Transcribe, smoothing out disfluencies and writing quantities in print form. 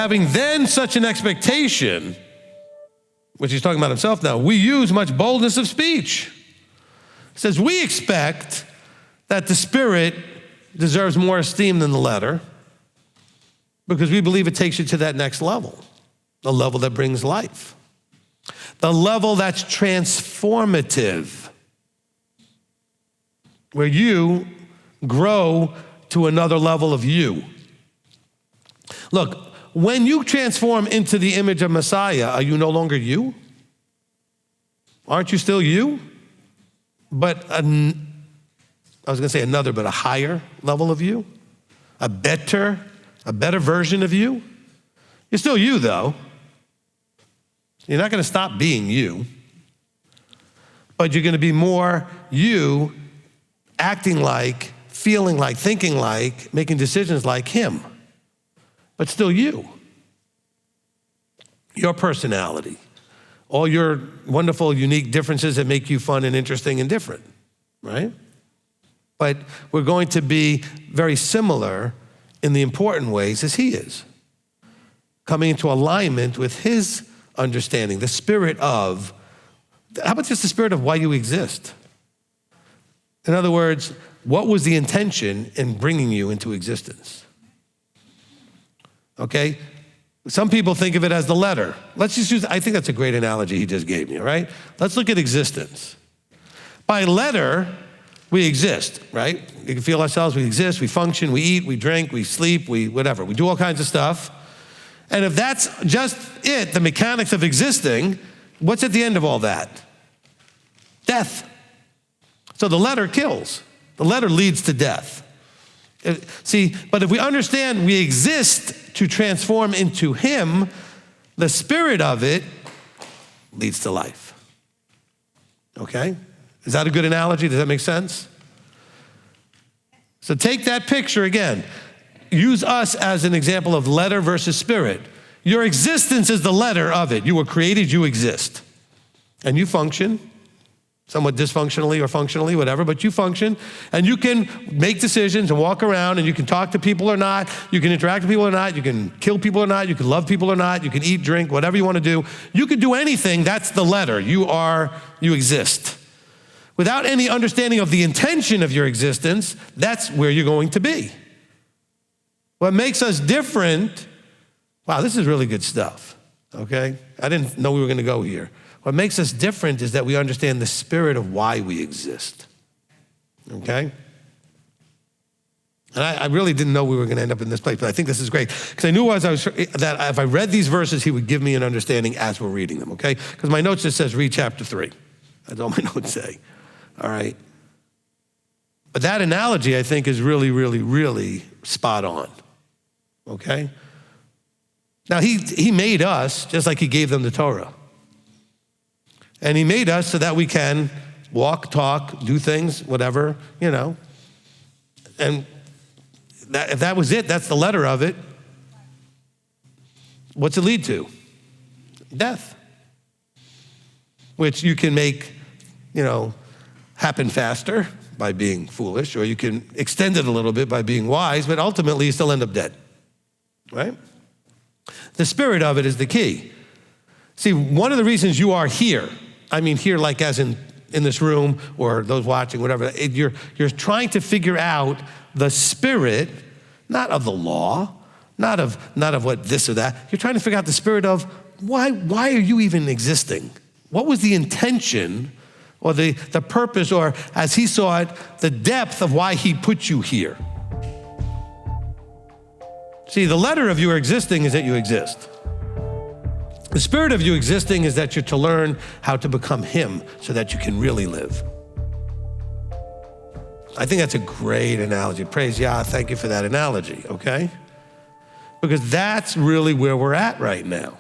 having then such an expectation, which he's talking about himself now, we use much boldness of speech. It says, we expect that the Spirit deserves more esteem than the letter because we believe it takes you to that next level, the level that brings life, the level that's transformative, where you grow to another level of you. Look, when you transform into the image of Messiah, are you no longer you? Aren't you still you? But I was gonna say another, but a higher level of you? A better version of you? You're still you though. You're not gonna stop being you, but you're gonna be more you, acting like, feeling like, thinking like, making decisions like him, but still you. Your personality, all your wonderful, unique differences that make you fun and interesting and different, right? But we're going to be very similar in the important ways as he is, coming into alignment with his understanding, the spirit of, how about just the spirit of why you exist? In other words, what was the intention in bringing you into existence? Okay? Some people think of it as the letter. Let's just use, I think that's a great analogy he just gave me, all right? Let's look at existence. By letter, we exist, right? We can feel ourselves, we exist, we function, we eat, we drink, we sleep, we whatever. We do all kinds of stuff. And if that's just it, the mechanics of existing, what's at the end of all that? Death. So the letter kills. The letter leads to death. See, but if we understand we exist to transform into him, the spirit of it leads to life. Okay? Is that a good analogy? Does that make sense? So take that picture again. Use us as an example of letter versus spirit. Your existence is the letter of it. You were created, you exist. And you function, somewhat dysfunctionally or functionally, whatever, but you function, and you can make decisions and walk around, and you can talk to people or not, you can interact with people or not, you can kill people or not, you can love people or not, you can eat, drink, whatever you want to do. You can do anything, that's the letter. You exist. Without any understanding of the intention of your existence, that's where you're going to be. What makes us different, wow, this is really good stuff, okay? I didn't know we were gonna go here. What makes us different is that we understand the spirit of why we exist, okay? And I really didn't know we were gonna end up in this place, but I think this is great, because I knew that if I read these verses, he would give me an understanding as we're reading them, okay? Because my notes just says read chapter 3. That's all my notes say, all right? But that analogy, I think, is really, really, really spot on, okay? Now, he made us just like he gave them the Torah. And he made us so that we can walk, talk, do things, whatever, you know. And if that was it, that's the letter of it. What's it lead to? Death. Which you can make, you know, happen faster by being foolish, or you can extend it a little bit by being wise, but ultimately you still end up dead, right? The spirit of it is the key. See, one of the reasons you are here, I mean here like as in this room or those watching, whatever, you're trying to figure out the spirit, not of the law, not of what this or that. You're trying to figure out the spirit of why are you even existing? What was the intention or the purpose, or as he saw it, the depth of why he put you here? See, the letter of your existing is that you exist. The spirit of you existing is that you're to learn how to become him so that you can really live. I think that's a great analogy. Praise Yah, thank you for that analogy, okay? Because that's really where we're at right now.